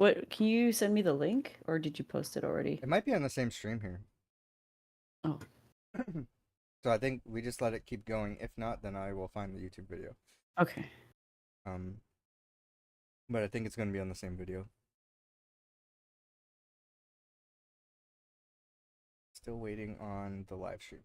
What? Can you send me the link, or did you post it already? It might be on the same stream here. Oh, So I think we just let it keep going. If not, then I will find the YouTube video. okay. Um, but I think it's gonna be on the same video. Still waiting on the live stream.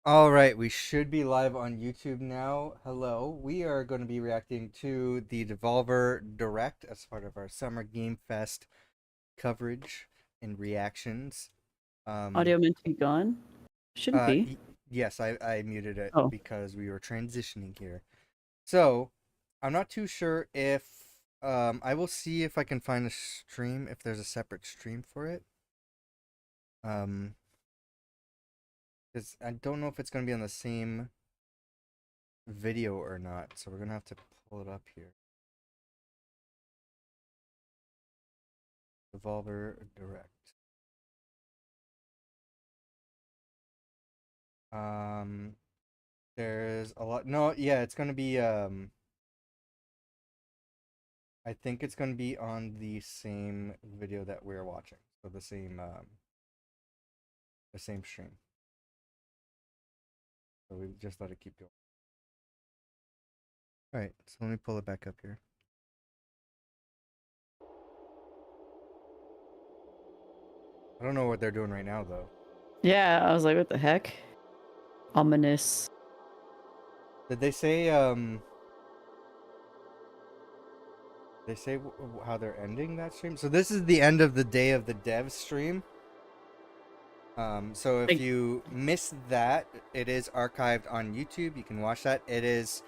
All right, we should be live on YouTube now. Hello, we are going to be reacting to the Devolver Direct as part of our Summer Game Fest coverage and reactions. Audio meant to be gone. Shouldn't be. Yes, I muted it Oh, because we were transitioning here. So, I'm not too sure if I will see if I can find a stream, if there's a separate stream for it. Because I don't know if it's going to be on the same video or not, so we're going to have to pull it up here. Devolver Direct. There's a lot. No, yeah, it's going to be I think it's going to be on the same video that we're watching. So the same stream. So we just let it keep going. All right, so let me pull it back up here. I don't know what they're doing right now though. yeah. I was like, what the heck? Ominous. Did they say how they're ending that stream? So this is the end of the Day of the Dev stream. So if you missed that, it is archived on YouTube. You can watch that. It is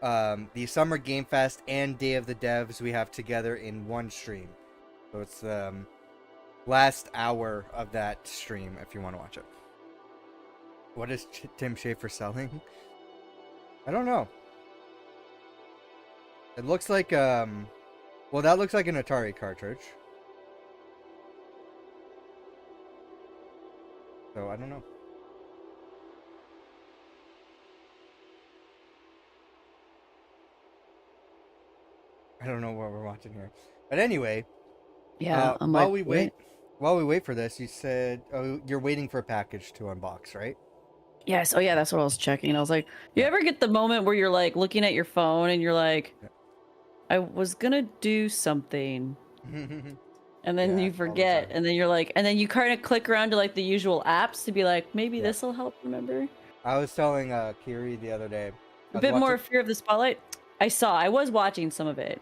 the Summer Game Fest and Day of the Devs we have together in one stream. So it's last hour of that stream if you want to watch it. What is Tim Schafer selling? I don't know. It looks like well, that looks like an Atari cartridge. So I don't know. I don't know what we're watching here. But anyway, Yeah. I'm while like, we wait for this, you said you're waiting for a package to unbox, right? yes. Oh, yeah. That's what I was checking. I was like, you ever get the moment where you're like looking at your phone and you're like, I was gonna do something, and then you forget, and then you're like, and then you kind of click around to like the usual apps to be like, maybe this will help remember. I was telling Kiri the other day. A bit more fear of the spotlight. I was watching some of it.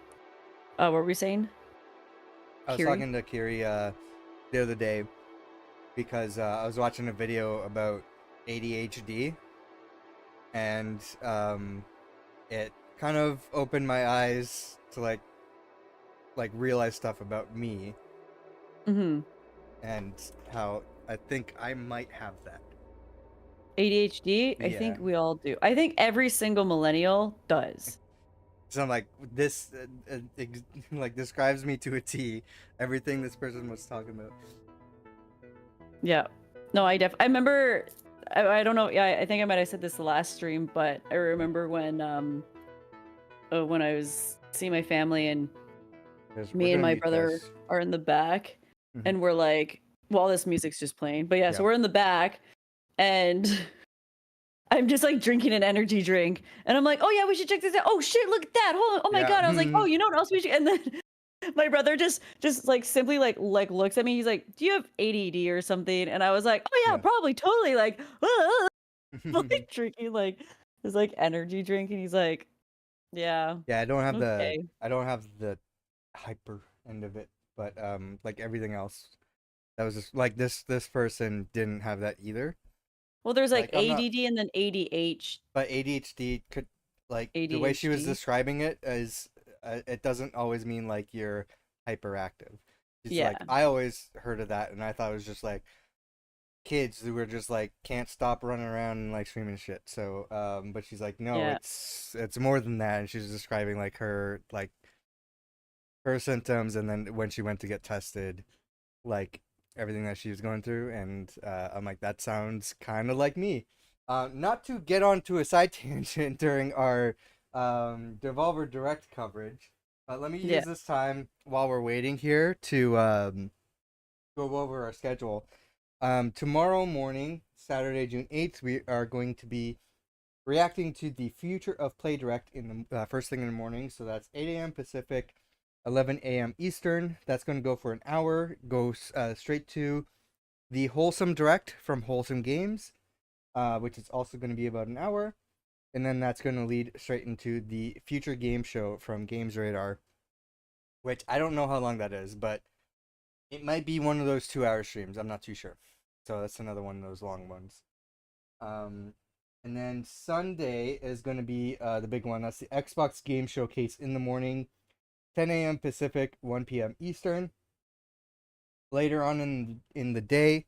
What were we saying? I was talking to Kiri the other day because I was watching a video about ADHD, and it kind of opened my eyes to like realize stuff about me. And how I think I might have that. ADHD? I think we all do. I think every single millennial does. So I'm like, this like describes me to a T. Everything this person was talking about. Yeah. No, I remember, I don't know, yeah, I think I might have said this the last stream, but I remember when I was seeing my family and me and my brother are in the back, and we're like, well, this music's just playing, but yeah, so we're in the back, and I'm just like drinking an energy drink, and I'm like, oh yeah, we should check this out. Oh shit, look at that! Hold on. Oh my god! I was like, oh, you know what else we should? And then my brother just like simply like looks at me. He's like, do you have ADD or something? And I was like, oh yeah, probably, totally. Like, like drinking like this like energy drink, and he's like, yeah. Yeah, I don't have the hyper end of it, but like everything else, that was just like this person didn't have that either. Well, there's like ADD and then ADH. But ADHD could, like, the way she was describing it is, it doesn't always mean like you're hyperactive. She's like, I always heard of that, and I thought it was just like kids who were just like can't stop running around and like screaming shit. So, but she's like, no, it's more than that, and she's describing like her symptoms, and then when she went to get tested, like everything that she was going through, and I'm like, that sounds kind of like me. Not to get onto a side tangent during our Devolver Direct coverage, but let me Yeah. use this time while we're waiting here to go over our schedule. Tomorrow morning, Saturday, June 8th, we are going to be reacting to the Future of Play Direct in the first thing in the morning. So that's 8 a.m. Pacific, 11 a.m. Eastern. That's going to go for an hour. Go straight to the Wholesome Direct from Wholesome Games, which is also going to be about an hour. And then that's going to lead straight into the Future Game Show from Games Radar, which I don't know how long that is, but it might be one of those 2 hour streams. I'm not too sure. So that's another one of those long ones. Um, and then Sunday is going to be the big one. That's the Xbox Game Showcase in the morning, 10 a.m. Pacific, 1 p.m. Eastern. Later on in the day,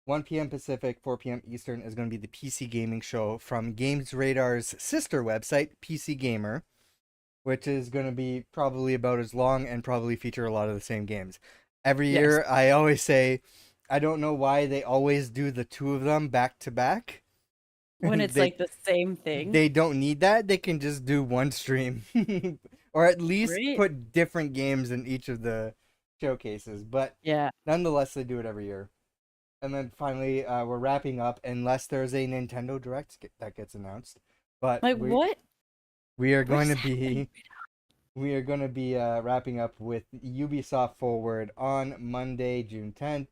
1 p.m. Pacific, 4 p.m. Eastern is going to be the PC Gaming Show from Games Radar's sister website, PC Gamer, which is going to be probably about as long and probably feature a lot of the same games. Every Yes. year, I always say, I don't know why they always do the two of them back to back. When it's they like the same thing. they don't need that. They can just do one stream, or at least Right? put different games in each of the showcases. But Yeah. nonetheless, they do it every year. And then finally, we're wrapping up unless there's a Nintendo Direct that gets announced. But Like we what? we are What going is to happening? be we are going to be wrapping up with Ubisoft Forward on Monday, June 10th,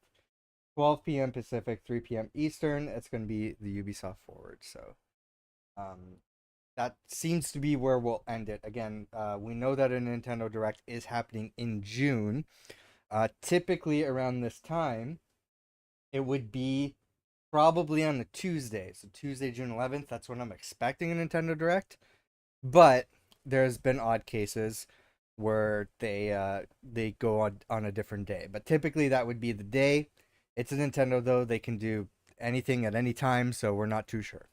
12 p.m. Pacific, 3 p.m. Eastern. It's going to be the Ubisoft Forward. So um, that seems to be where we'll end it. Again, we know that a Nintendo Direct is happening in June. Typically around this time, it would be probably on a Tuesday. So Tuesday, June 11th, that's when I'm expecting a Nintendo Direct. But there's been odd cases where they go on a different day. But typically that would be the day. It's a Nintendo though; they can do anything at any time, so we're not too sure.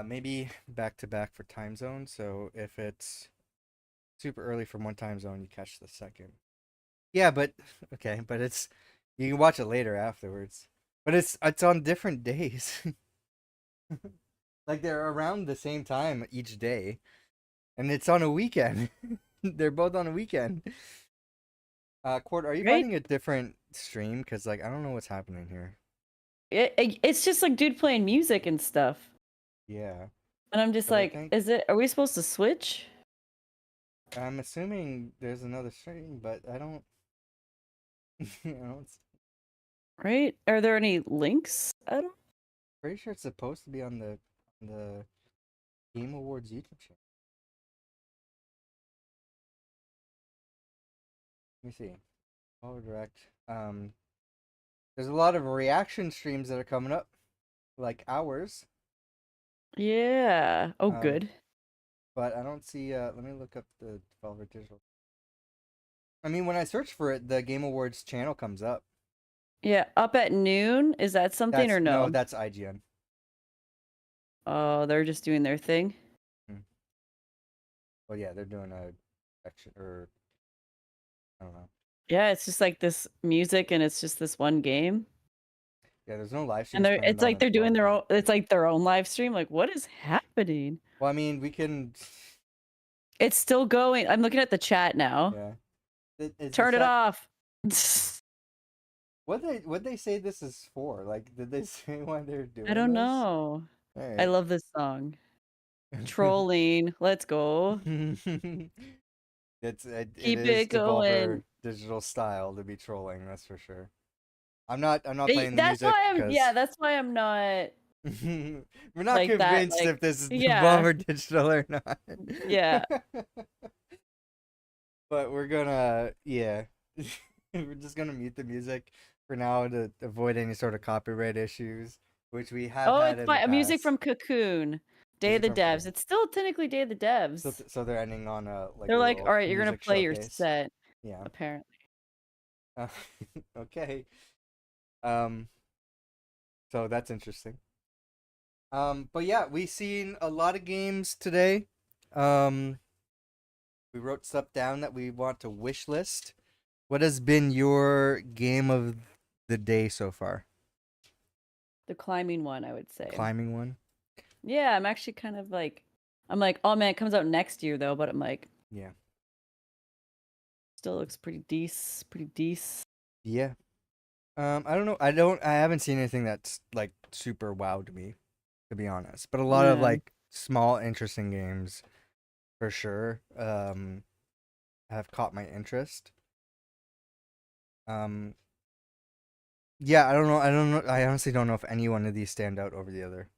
Maybe back to back for time zones. So if it's super early from one time zone, you catch the second. Yeah, but okay, but it's you can watch it later afterwards. But it's on different days. Like they're around the same time each day, and it's on a weekend. They're both on a weekend. Court, are you Right? finding a different stream? Cause like I don't know what's happening here. It's just like dude playing music and stuff. Yeah, And I'm just but I like, think are we supposed to switch? I'm assuming there's another stream, but I don't. I don't. Right? Are there any links? I don't Pretty sure it's supposed to be on the Game Awards YouTube channel. Let me see. Oh, direct. There's a lot of reaction streams that are coming up, like ours. Yeah. Oh Um, good. but I don't see. Let me look up the Devolver Digital. I mean, when I search for it, the Game Awards channel comes up. Yeah, up at noon. Is that something That's or no, no? that's IGN. Oh, they're just doing their thing. Hmm. Well, yeah, they're doing a action or I don't know. Yeah, it's just like this music and it's just this one game. Yeah, there's no live And streams it's planned on like the they're doing their 12th. own it's like their own live stream. Like what is happening? Well, I mean, we can. It's still going. I'm looking at the chat now. Yeah, is the Turn it chat. off. What they say this is for? Like, did they say why they're I doing don't this? know. All I right. love this song. Trolling. Let's go. It Keep is it Devolver going. digital style to be trolling. That's for sure. I'm not playing the That's music why because that's why I'm not we're not like that. convinced Like, if this is yeah, Devolver digital or not. yeah. But we're gonna, yeah, we're just gonna mute the music for now to avoid any sort of copyright issues, which we have Oh, had it's in the fine. Music past. from Cocoon. Day of Music the from Devs. Cocoon. It's still technically Day of the So Devs. so they're ending on a like They're a like, all little right, you're gonna music play your showcase. set, Yeah. apparently. Uh, okay. Um. So that's interesting. But yeah, we seen a lot of games today. Um. We wrote stuff down that we want to wish list. What has been your game of the day so far? The climbing one, I would say. Climbing one? Yeah, I'm actually kind of like, I'm like, oh man, it comes out next year though, but I'm like, Yeah. still looks pretty decent, pretty decent. Yeah. I don't know. I haven't seen anything that's like super wowed me, to be honest. But a lot of Yeah, like small, interesting games for sure. Have caught my interest. Um, yeah, I don't know. I don't know. I honestly don't know if any one of these stand out over the other.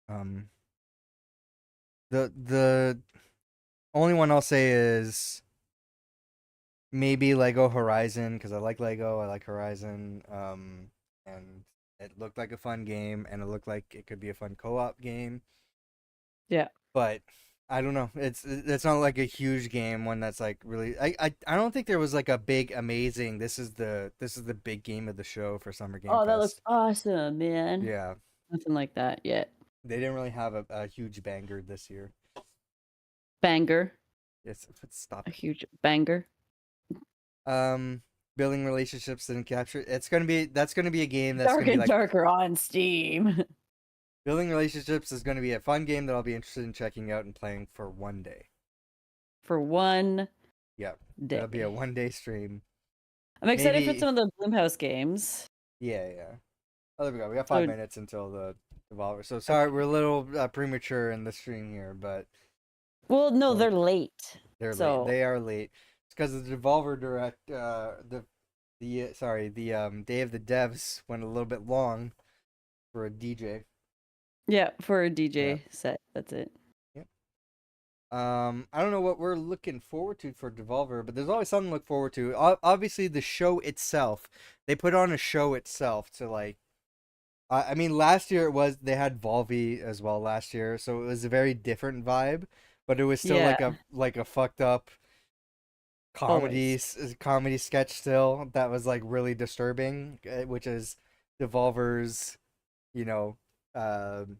Um, the only one I'll say is maybe Lego Horizon because I like Lego. I like Horizon. And it looked like a fun game, and it looked like it could be a fun co-op game. yeah. But I don't know. It's not like a huge game. One that's like really. I don't think there was like a big amazing. This is the big game of the show for Summer Game Oh, that looks Fest. awesome, man. Yeah, Nothing like that yet. they didn't really have a huge banger this year. Banger, Yes, stop a it. huge banger. Um, Building relationships didn't capture. That's gonna be a game that's Dark gonna be and like darker on Steam. building relationships is gonna be a fun game that I'll be interested in checking out and playing for one day. For one Yep, that'll be a day. 1 day stream. I'm excited for Maybe. some of the Bloomhouse games. Yeah, yeah. Oh, there we go. We got So 5 minutes until the Devolver. So sorry, okay. we're a little premature in the stream here, but Well, no, well, they're late. they're late. So They are late. It's because the Devolver direct, the Day of the Devs went a little bit long for a DJ. yeah, for a Yeah. DJ set. That's it. Yep. I don't know what we're looking forward to for Devolver, but there's always something to look forward to. Obviously, the show itself, they put on a show itself to like. I mean, last year they had Volvi as well last year, so it was a very different vibe, but it was still Yeah, like a fucked up always. comedy sketch still that was like really disturbing, which is Devolver's, you know, um,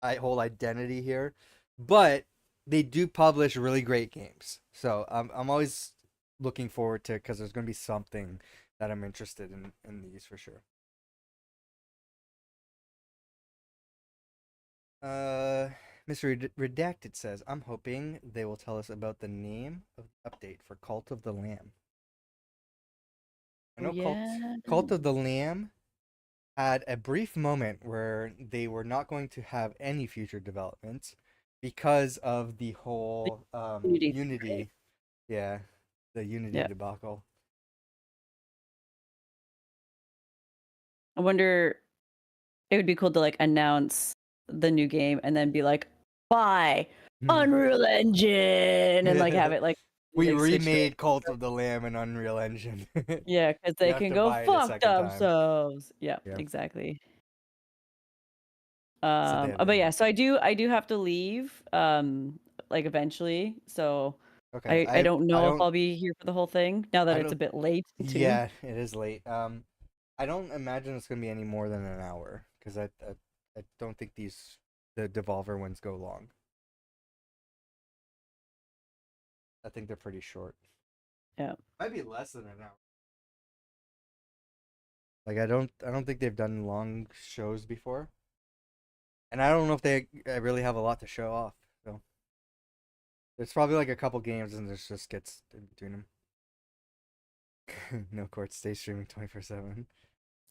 whole identity here. But they do publish really great games, so I'm always looking forward to because there's gonna be something that I'm interested in these for sure. Uh, Mr. Redacted says, I'm hoping they will tell us about the name of the update for Cult of the Lamb. I Oh know yeah. Cult of the Lamb had a brief moment where they were not going to have any future developments because of the The whole Unity. Right? Unity, yeah, the Unity Yeah. debacle. I wonder. It would be cool to like announce the new game and then be like, "Buy Unreal Engine," and like have it We like switched remade Cult over. of the Lamb in Unreal Engine. Yeah, because You they have can to go buy it a fuck second time. themselves. Yeah, Yeah. exactly. So they have But been yeah, so I do have to leave like eventually. So okay. I I don't I know if don't I'll be here for the whole thing now that I it's a don't. bit late too. Yeah, it is late. I don't imagine it's gonna be any more than an hour because I don't think the Devolver ones go long. I think they're pretty short. Yeah. Might be less than an hour. Like I don't think they've done long shows before, and I don't know if they really have a lot to show off. So there's probably like a couple games and there's just gets in between them. No court, stay streaming 24/7.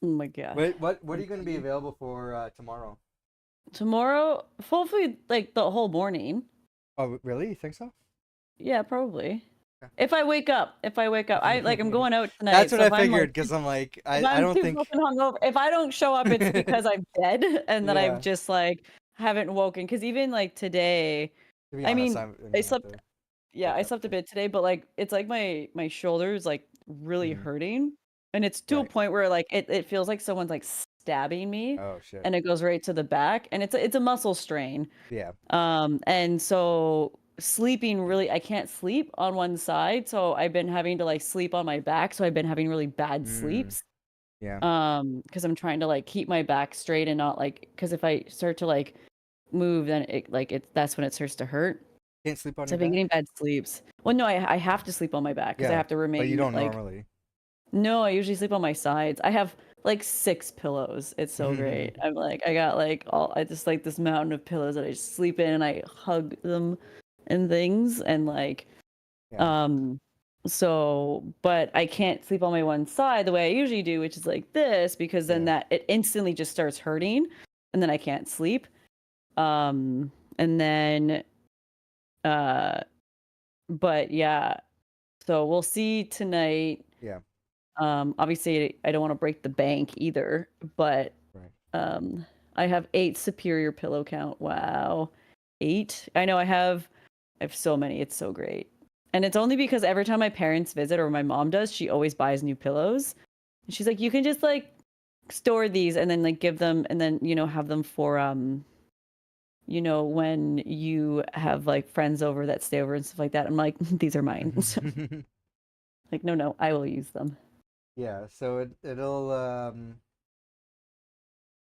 Oh my god. What are you gonna be available for tomorrow? Tomorrow, hopefully like the whole morning. Oh, really? You think so? Yeah, probably. If I wake up, I'm going out That's tonight. what So I if I'm like, figured because I'm like if I I'm don't too think fucking hungover, if I don't show up, it's because I'm dead and that I've yeah. just like haven't woken. Because even like today, To be I honest, mean, I'm I gonna have slept. to Yeah, wake I up slept a too. bit today, but like it's like my shoulders like really Hmm. hurting, and it's to a Right. point where like it feels like someone's like stabbing me, Oh shit. and it goes right to the back, and it's a muscle strain. Yeah. And so sleeping really, I can't sleep on one side, so I've been having to like sleep on my back, so I've been having really bad Mm, sleeps. yeah. Because I'm trying to like keep my back straight and not like because if I start to like move, then it that's when it starts to hurt. Can't sleep on So your I've been back? getting bad sleeps. Well, no, I have to sleep on my back because I Yeah, have to but you remain don't like. normally. No, I usually sleep on my sides. I have like 6 pillows. It's so great. I'm like, I got like I just like this mountain of pillows that I just sleep in and I hug them and things and like, Yeah. um, so, but I can't sleep on my one side the way I usually do, which is like this, because then Yeah. that it instantly just starts hurting and then I can't sleep. And then, uh, but yeah, so we'll see tonight. Yeah. Obviously, I don't want to break the bank either, but Right. um, I have 8 superior pillow count. Wow, 8. I have so many. It's so great, and it's only because every time my parents visit or my mom does, she always buys new pillows. And she's like, you can just like store these and then like give them and then have them for when you have like friends over that stay over and stuff like that. I'm like, these are mine. Like, no, I will use them. Yeah, so it'll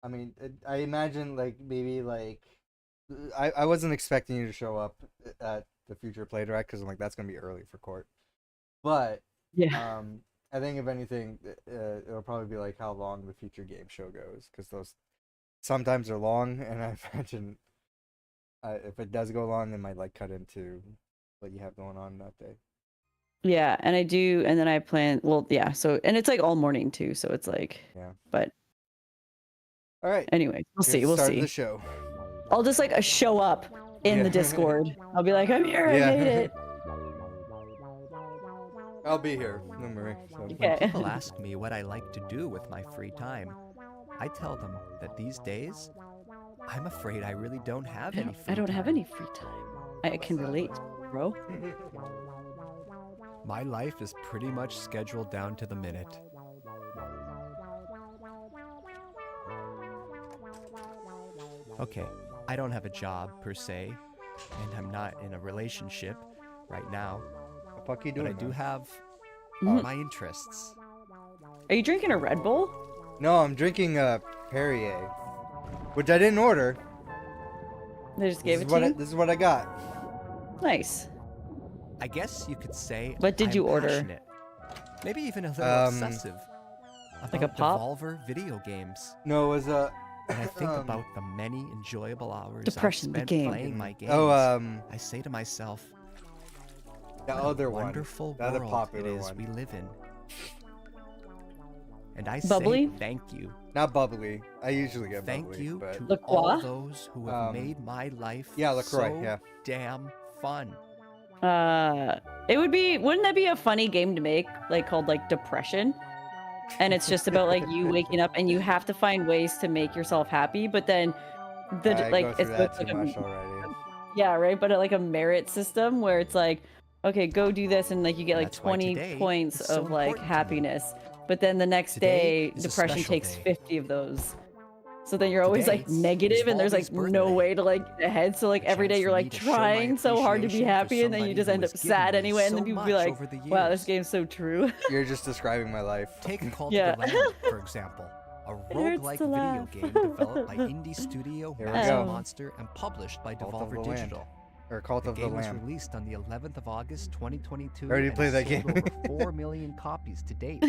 I mean, I imagine like maybe like I wasn't expecting you to show up at the future play direct because I'm like that's gonna be early for court, but Yeah. I think if anything, it'll probably be like how long the future game show goes because those sometimes are long, and I imagine if it does go long, it might like cut into what you have going on that day. Yeah, and I do, and then I plan. Well, yeah. So, and it's like all morning too. So it's like, Yeah. but All right. anyway, we'll Here's see. the We'll start of the see. show. I'll just like show up in the Yeah. Discord. I'll be like, I'm here. I made Yeah. it. I'll be here. Don't worry. So. When Okay. people ask me what I like to do with my free time, I tell them that these days, I'm afraid I really don't have any free I don't time. have any free time. I can relate, bro. My life is pretty much scheduled down to the minute. Okay, I don't have a job per se, and I'm not in a relationship right now, The fuck you but doing? I do man? have Mhm. my interests. Are you drinking a Red Bull? No, I'm drinking a Perrier, which I didn't order. They just gave it to you. This is what I got. Nice. I guess you could say What did I'm you order? passionate, maybe even a little obsessive Like a about pop? Devolver video games. No, it was a. When I think about the many enjoyable hours Depression, I've the spent game. playing my games, I say to myself, the what other a one, wonderful the other world popular it is one. we live in. And I Bubbly? say thank you. Not bubbly. I usually get Thank bubbly, you but to La all Croix? those who have made my life yeah, LaCroix, so yeah. damn fun. Wouldn't that be a funny game to make, like called like Depression? And it's just about like you waking up and you have to find ways to make yourself happy, but then I like go through it's that too like much already. yeah, right, but like a merit system where it's like, okay, go do this and like you get like That's why 20 today points is so of like important to me. happiness, but then the next Today day is a depression special takes day. 50 of those. So then you're always Today like is negative and there's like Valdi's no birthday. way to like get ahead. So like A every day chance you're for me like to show my trying so hard to be appreciation for happy and then you somebody just who end up has given sad me anyway and so then people be much like, over the wow, this years. game's so true. You're just describing my life. Take Cult Yeah. of the Lamb, for example. A It hurts roguelike to video laugh. game developed by indie studio Here we Massive go. Monster and published by Cult of Devolver the Land. Digital. Or Cult The of the game was Lamb. released on the 11th of August, 2022. I already and played has that sold game. over 4 million copies to date.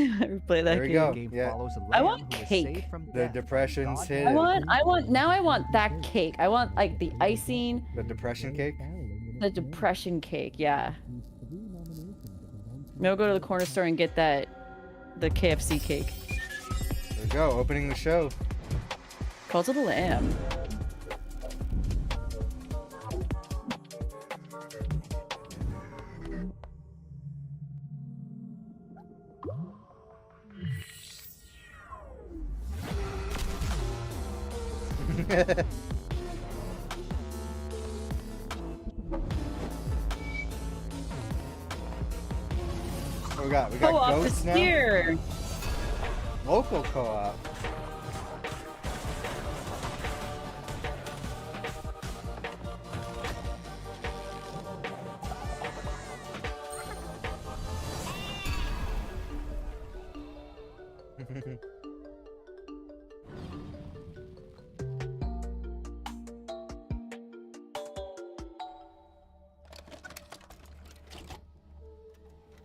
Play that There we game. go. The game Yeah. follows a I lamb want who is cake. saved from The death by depression's God hidden. I want that cake. I want like the icing, The depression cake? the depression cake. Yeah. Maybe I'll go to the corner store and get the KFC cake. There we go, opening the show. Cult of the Lamb. What we got? We got Co-op ghosts is now? here. Local co-op.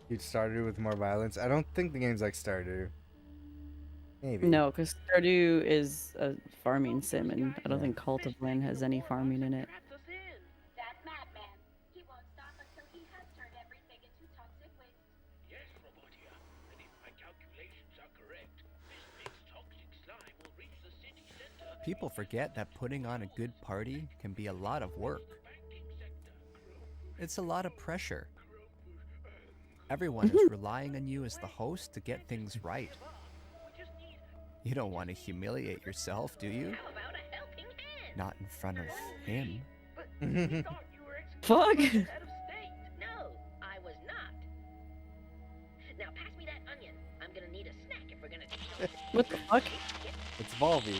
You'd Stardew with more violence. I don't think the game's like Stardew. Maybe. No, because Stardew is a farming sim, and I don't Yeah. think Cult of Land has any farming in it. That madman. He won't stop until he has turned everything into toxic waste. Yes, Robotia. And if my calculations are correct, this mixed toxic slime will reach the city center. People forget that putting on a good party can be a lot of work. It's a lot of pressure. Everyone is relying on you as the host to get things right. You don't want to humiliate yourself, do you? How about a helping hand? Not in front of him. We thought you were Fuck. excluded out of state. No, I was not. Now pass me that onion. I'm gonna need a snack if we're gonna. What the fuck? It's Volvy.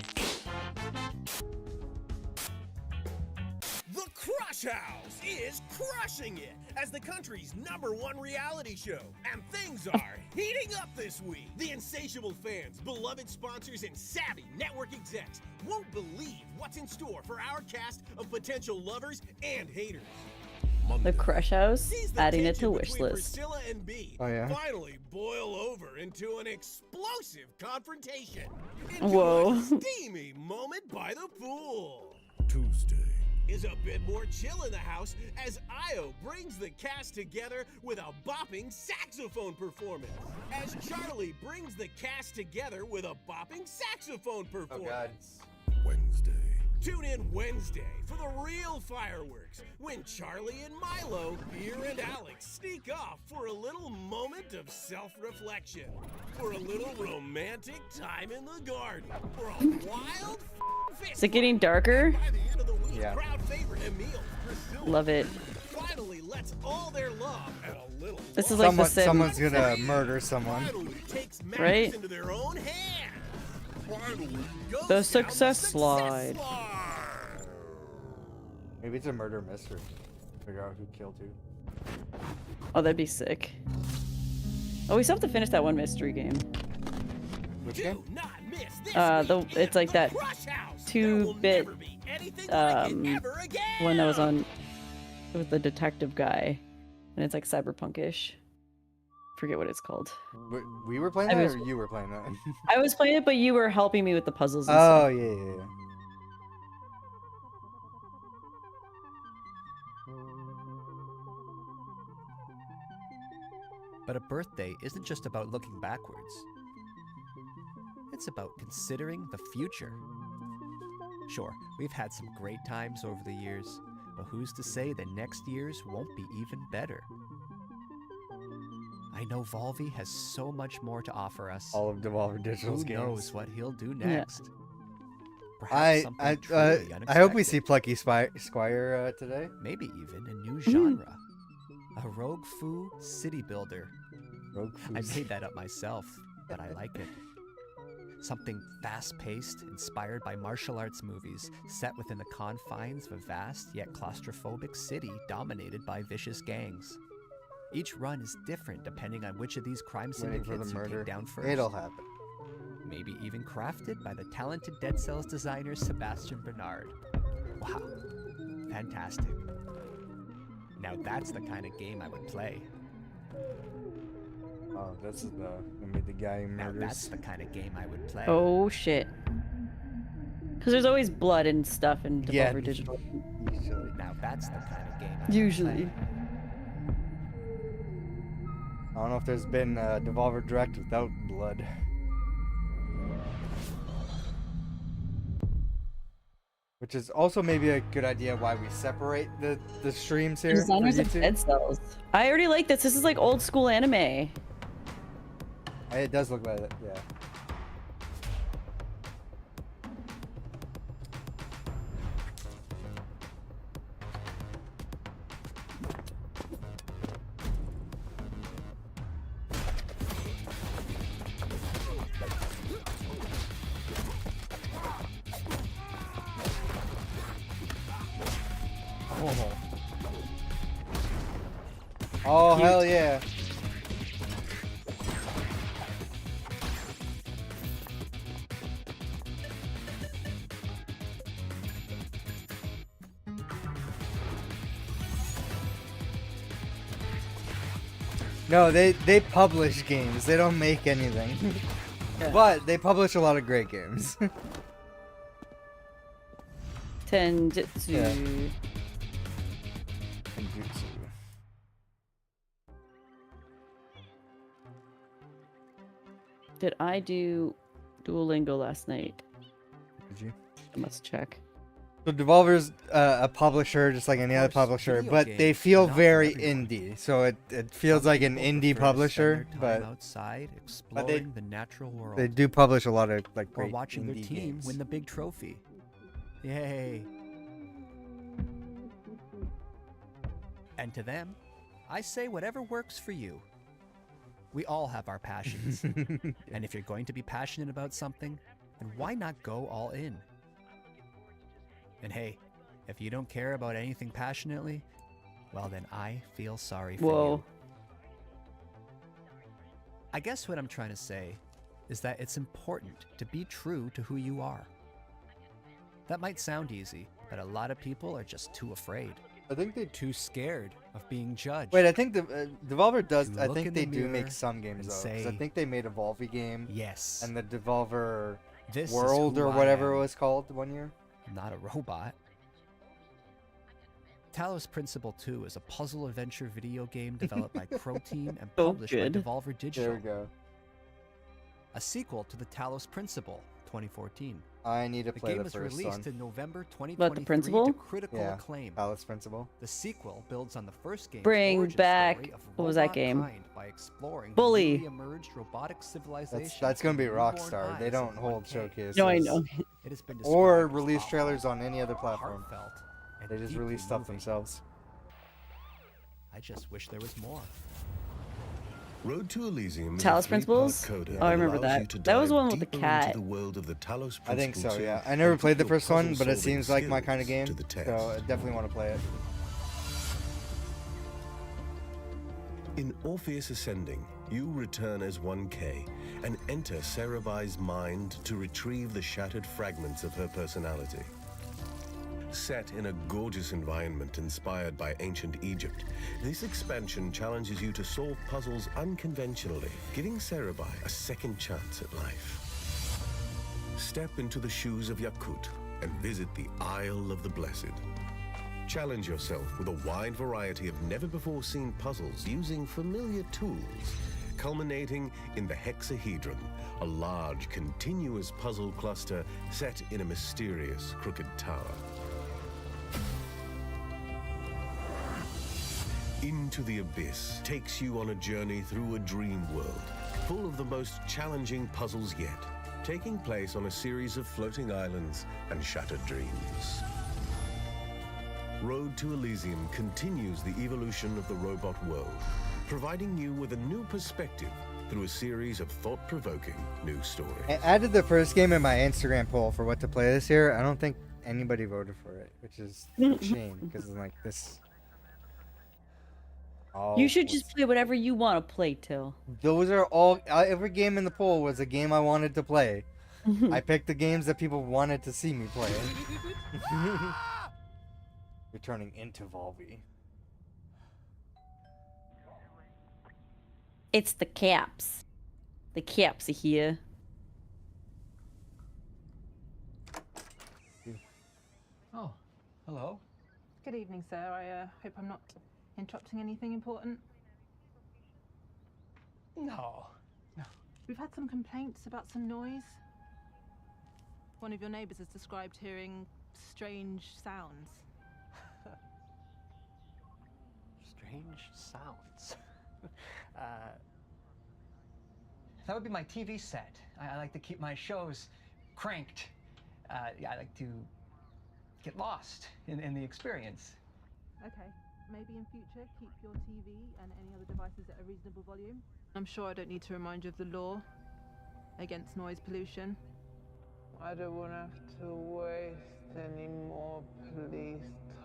The Crush House is crushing it as the country's #1 reality show. And things are heating up this week. The insatiable fans, beloved sponsors, and savvy network execs won't believe what's in store for our cast of potential lovers and haters. The Crush House, Sees the adding it to tension wish between list. Priscilla and B Oh, yeah? finally boil over into an explosive confrontation. Into Whoa. a steamy moment by the pool. Tuesday is a bit more chill in the house as Io brings the cast together with a bopping saxophone performance. As Charlie brings the cast together with a bopping saxophone Oh performance. god. Wednesday. Tune in Wednesday for the real fireworks when Charlie and Milo, Beer and Alex sneak off for a little moment of self-reflection, for a little romantic time in the garden, for a wild fist Is it getting darker? fight. By the end of the week, Yeah. crowd favorite Emil, Priscilla, Love it. finally lets all their love and a little This is love like The Sims. Someone's gonna murder someone. finally takes matters Right? into their own hands. Finally goes The down success slide. Maybe it's a murder mystery. Figure out who killed who. Oh, that'd be sick. Oh, we still have to finish that one mystery game. Which Do game? not miss this week it's in like the that Crush House. 2-bit, There will never be anything like it ever again. One that was on with the detective guy, and it's like cyberpunkish. Forget what it's called. We were playing I that, was- or you were playing that? I was playing it, but you were helping me with the puzzles and Oh stuff. yeah. But a birthday isn't just about looking backwards. It's about considering the future. Sure, we've had some great times over the years, but who's to say that next year's won't be even better? I know Volvy has so much more to offer us. All of Devolver Digital's Who games. knows what he'll do next? Perhaps I something truly hope we see unexpected. Plucky Squire today. Maybe even a new genre. A rogue foo city builder. Rogue I Foos. made that up myself, but I like it. Something fast-paced, inspired by martial arts movies, set within the confines of a vast yet claustrophobic city dominated by vicious gangs. Each run is different depending on which of these crime Waiting for syndicates the you murder. take down first. It'll happen. Maybe even crafted by the talented Dead Cells designer Sebastian Bernard. Wow, fantastic. Now that's the kind of game I would play. Oh, this is the I made the guy who Now murders. that's the kind of game I would play. Oh shit. Because there's always blood and stuff in Devolver Yeah. Digital. Usually. Now that's the kind of game I would Usually. play. I don't know if there's been a Devolver Direct without blood. Which is also maybe a good idea why we separate the streams here for Designers of YouTube. Dead Cells. I already like this. This is like old school anime. It does look like it, yeah. Oh, Cute. hell yeah. No, they publish games. They don't make anything. Yeah. But they publish a lot of great games. Tenjutsu. Yeah. Genjutsu. Did I do Duolingo last night? Did you? I must check. So Devolver's a publisher, just like any other course, publisher, video but they games feel are not for very everyone. indie. So it feels Some like an people indie prefer to spend publisher, their time but outside exploring the natural world, they do publish a lot of like or great watching their indie team games. win the big trophy. Yay! And to them, I say whatever works for you. We all have our passions, and if you're going to be passionate about something, then why not go all in? And hey, if you don't care about anything passionately, well then I feel sorry for Whoa. you. I guess what I'm trying to say is that it's important to be true to who you are. That might sound easy, but a lot of people are just too afraid, I think they. too scared of being judged. Wait, I think the Devolver does. You I look think in they the do make mirror some games and though. 'Cause I say, think they made a Volvi game Yes, and the Devolver this is World who or I whatever am. it was called one year. I'm not a robot. Talos Principle 2 is a puzzle adventure video game developed by Crow Team and So published good. by Devolver There Digital. we go. A sequel to the Talos Principle, 2014. I need to The play game the was first released one. in November What, 2023 the Principle? to critical Yeah. acclaim. Palace Principle. The sequel builds on the first game's Bring origin back- story of what was that game? robotkind by exploring the Bully. newly emerged robotic civilization. That's gonna be with newborn Rockstar. They eyes don't and hold 1K. showcases. No, I know. It has been Or described as release thoughtful, trailers on any other platform. heartfelt, and They just deeply release stuff moving. themselves. I just wish there was more. Road to Elysium is Talos a three-part Principles? coda Oh, I that remember allows that. you to That was the dive one with the deeper cat. into the world of the Talos I think Principle so, 2 yeah. I and never put played the your first one, but it puzzle-solving seems like my skills kind of game. to the test. So I definitely want to play it. In Orpheus Ascending, you return as 1K and enter Cerebi's mind to retrieve the shattered fragments of her personality. Set in a gorgeous environment inspired by ancient Egypt, this expansion challenges you to solve puzzles unconventionally, giving Cerebi a second chance at life. Step into the shoes of Yakut and visit the Isle of the Blessed. Challenge yourself with a wide variety of never-before-seen puzzles using familiar tools, culminating in the Hexahedron, a large, continuous puzzle cluster set in a mysterious crooked tower. Into the Abyss takes you on a journey through a dream world, full of the most challenging puzzles yet, taking place on a series of floating islands and shattered dreams. Road to Elysium continues the evolution of the robot world, providing you with a new perspective through a series of thought-provoking new stories. I added the first game in my Instagram poll for what to play this year. I don't think anybody voted for it, which is a shame because I'm like this. Oh, You should just play whatever you want to play, Till. Those are all. Every game in the poll was a game I wanted to play. I picked the games that people wanted to see me play. You're turning into Volvi. It's the caps. The caps are here. Oh, hello. Good evening, sir. I hope I'm not interrupting anything important. No. We've had some complaints about some noise. One of your neighbors has described hearing strange sounds. Strange sounds. That would be my TV set. I like to keep my shows cranked. Yeah, I like to get lost in the experience. Okay, maybe in future keep your TV and any other devices at a reasonable volume. I'm sure I don't need to remind you of the law against noise pollution. I don't want to have to waste any more police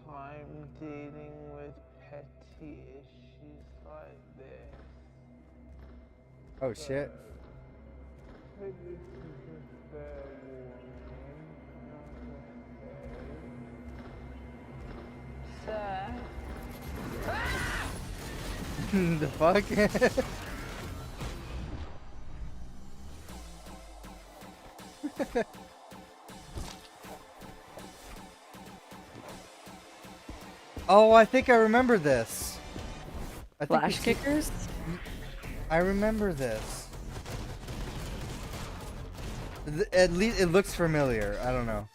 time dealing with petty issues like this. Oh shit. Hope this is a fair warning. Sir? The fuck? Oh, I think I remember this. I think Flash kickers? I remember this. At least it looks familiar. I don't know.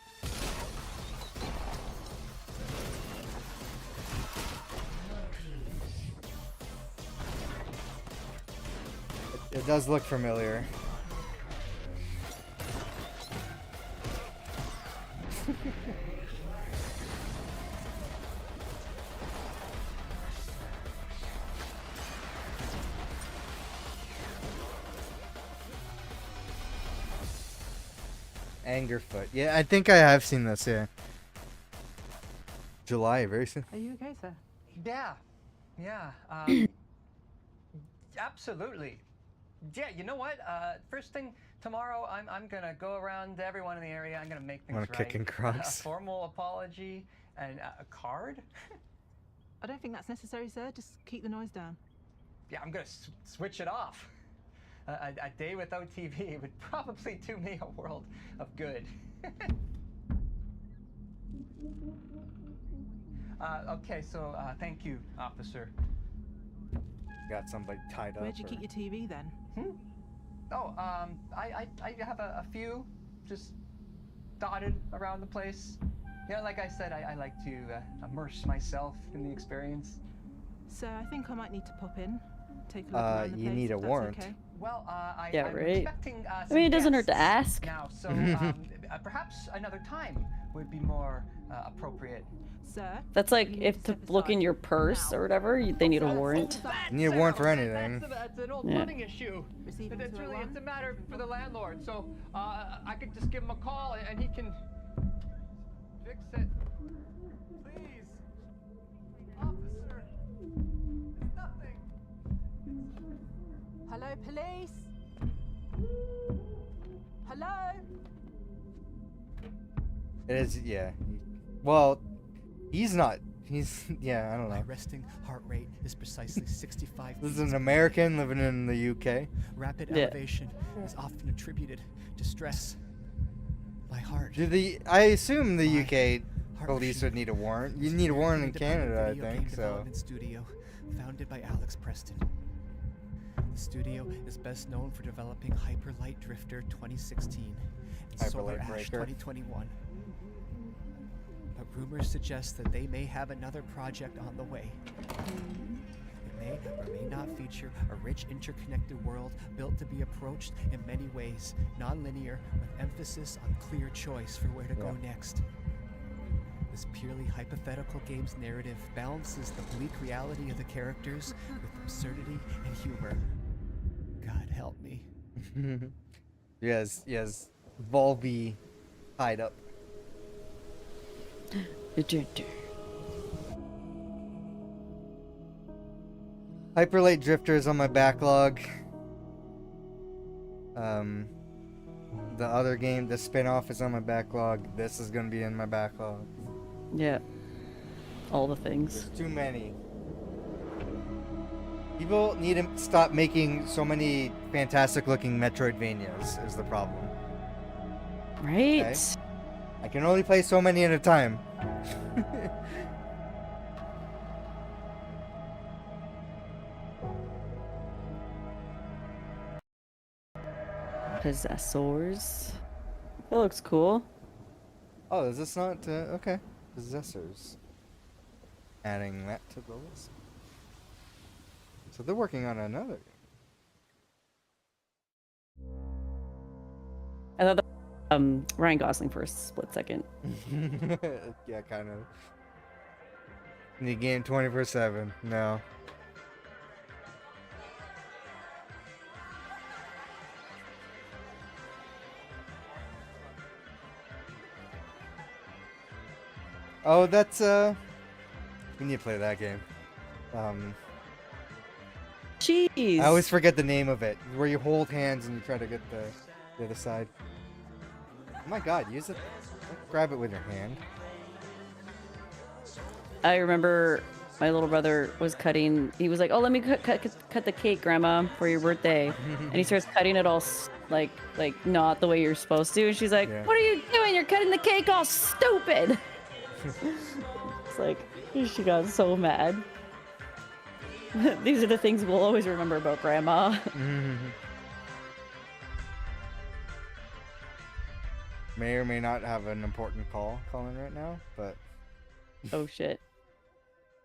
It does look familiar. Angerfoot. Yeah, I think I have seen this, yeah. July, very soon. Are you okay, sir? Yeah, yeah, absolutely. Yeah, you know what? First thing tomorrow, I'm gonna go around to everyone in the area. I'm gonna make things Wanna right. kick in Crocs. A formal apology and a card. I don't think that's necessary, sir. Just keep the noise down. Yeah, I'm gonna switch it off. A day without TV would probably do me a world of good. Okay, so thank you, officer. Got somebody tied up. Where'd you keep your TV then? Oh, I have a few just dotted around the place. You know, like I said, I like to immerse myself in the experience. Sir, I think I might need to pop in. Take a look around the you place, need a if that's warrant. okay. Well, Yeah, I'm right. expecting I some mean, it doesn't hurt to guests ask. now, so perhaps another time would be more appropriate. Sir, That's like you need if to step look in aside your purse now. or whatever, they need a warrant. You need a warrant for anything. That's an old Yeah. plumbing issue. Receiving It's really 201? it's a matter for the landlord. So I could just give him a call and he can fix it. Please, officer. It's nothing. Hello, police? Hello? It is, yeah. Well, he's not. He's, yeah, I don't My know. resting heart rate is precisely 65 This is beats an per American living in the UK. Rapid Yeah. elevation is often attributed to stress. My heart. I assume the My UK heart police machine would need a warrant. is You need a an warrant in independent Canada, I video think, game so. development studio founded by Alex Preston. The studio is best known for developing Hyper Light Drifter 2016 and Hyper Solar Light Ash Breaker. 2021. But rumors suggest that they may have another project on the way. It may or may not feature a rich interconnected world built to be approached in many ways, non-linear, with emphasis on clear choice for where to go next. This purely hypothetical game's narrative balances the bleak reality of the characters with absurdity and humor. God help me. Yes, Volby tied up. Hyper Light Drifter is on my backlog. The other game, the spin-off, is on my backlog. This is gonna be in my backlog. Yeah. All the things. There's too many. People need to stop making so many fantastic-looking Metroidvanias. Is the problem? Right? Okay. I can only play so many at a time. Possessors. That looks cool. Oh, is this not okay? Possessors. Adding that to the list. So they're working on another. I thought that, Ryan Gosling for a split second. Yeah, kind of. The game 24/7. No. Oh, that's we need to play that game. Jeez. I always forget the name of it. Where you hold hands and you try to get the other side. Oh my god, use it. Grab it with your hand. I remember my little brother was cutting. He was like, "Oh, let me cut the cake, Grandma, for your birthday," and he starts cutting it all like not the way you're supposed to. And she's like, Yeah. "What are you doing? You're cutting the cake all stupid." It's like she got so mad. These are the things we'll always remember about Grandma. May or may not have an important call calling right now, but Oh shit.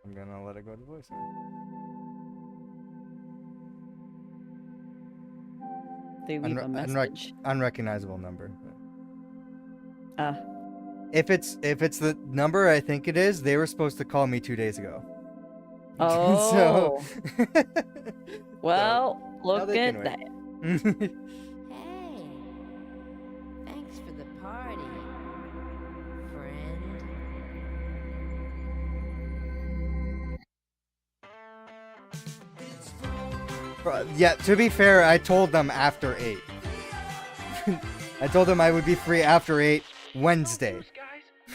I'm gonna let it go to voicemail. They leave a message. Unrecognizable number. Ah. If it's the number I think it is, they were supposed to call me 2 days ago. Oh. So, Well, now look they at can that. wait. Hey, thanks for the party, friend. Yeah, to be fair, I told them after 8. I told them I would be free after 8 Wednesday.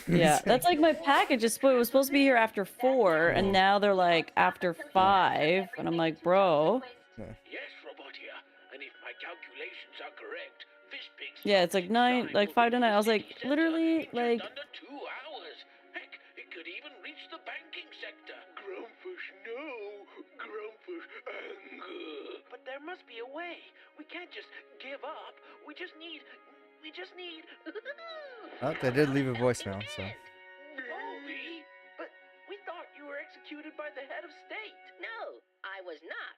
Yeah, that's like my package was supposed to be here after 4, and now they're like after 5, and I'm like, bro. Yeah. Yes, Robotia, and if my calculations are correct, this big Yeah, it's like 9, like 5 to 9. I was like, literally, like. under 2 hours. Heck, it could even reach the banking sector. Grumpus, no. Grumpus, anger. But there must be a way. We can't just give up. We just need. Oh, they did leave a voicemail, so. Volby, but we thought you were executed by the head of state. No, I was not.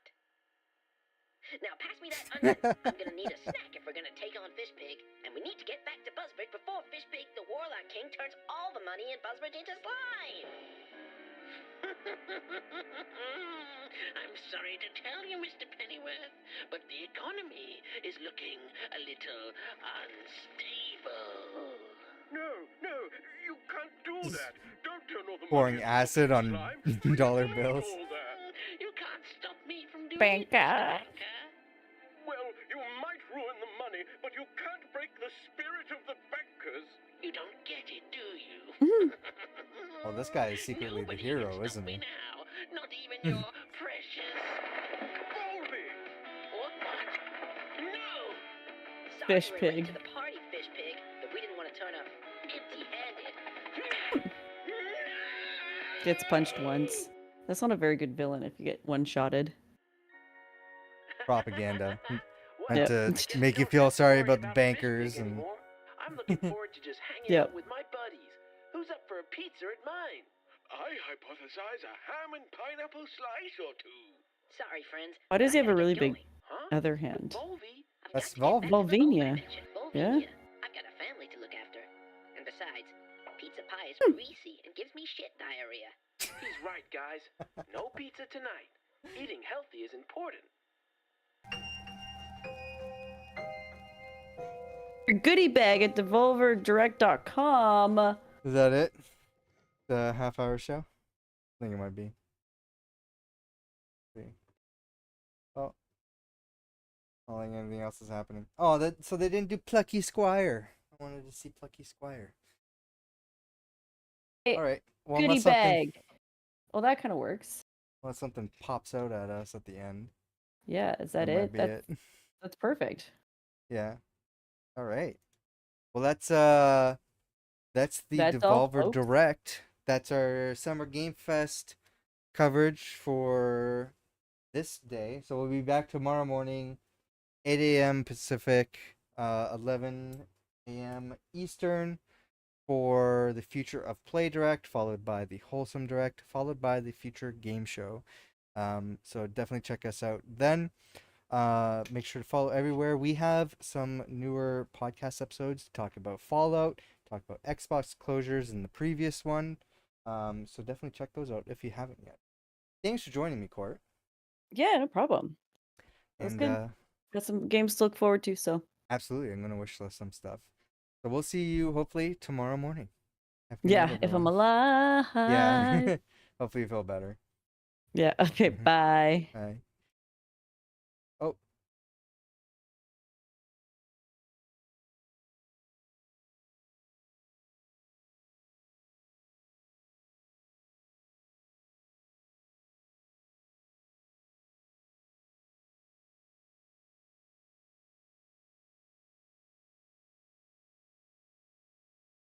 Now pass me that onion. I'm gonna need a snack if we're gonna take on Fish Pig, and we need to get back to Buzzbridge before Fish Pig, the Warlock King, turns all the money in Buzzbridge into slime. I'm sorry to tell you, Mr. Pennyworth, but the economy is looking a little unstable. No, you can't do that. Don't turn all the Pouring money acid on dollar bills. You can't stop me from doing Banker. it, Mr. Banker. Well, you might ruin the money, but you can't break the spirit of the bankers. You don't get it, do you? Well, this guy is secretly the hero, isn't he? Now, not even your precious Volby. What? No! Sorry Fish you were Pig. late to the party, Fish Pig, but we didn't want to turn up empty-handed. Gets punched once. That's not a very good villain if you get one-shotted. Propaganda. Yep. Meant to make you feel sorry about the bankers and. I'm looking forward to just hanging Yep. out with my buddies. Who's up for a pizza at mine? I hypothesize a ham and pineapple slice or two. Sorry, friends. Why does he have a really big Huh? other hand? Volby? That's Volvania. Yeah? I've got a family to look after. And besides, pizza pie is greasy and gives me shit diarrhea. He's right, guys. No pizza tonight. Eating healthy is important. Your goodie bag at devolverdirect.com. Is that it? The half-hour show? I think it might be. See. Oh. I don't think anything else is happening. Oh, so they didn't do Plucky Squire. I wanted to see Plucky Squire. Hey, All right. Well, goodie bag. Well, that kind of works. Unless something pops out at us at the end. Yeah, is that might it? be That's perfect. Yeah. All right. Well, that's the That's all, Devolver folks. Direct. That's our Summer Game Fest coverage for this day. So we'll be back tomorrow morning, 8 a.m. Pacific, 11 a.m. Eastern, for the Future of Play Direct, followed by the Wholesome Direct, followed by the Future Game Show. So definitely check us out then. Make sure to follow everywhere. We have some newer podcast episodes to talk about Fallout, talk about Xbox closures in the previous one. So definitely check those out if you haven't yet. Thanks for joining me, Court. Yeah, no problem. That's And good. Got some games to look forward to, so. absolutely, I'm gonna wish list some stuff. So we'll see you hopefully tomorrow morning. Have a good Yeah, night, if I'm everyone. alive. Yeah. Hopefully you feel better. Yeah, okay, Mhm. bye. Bye.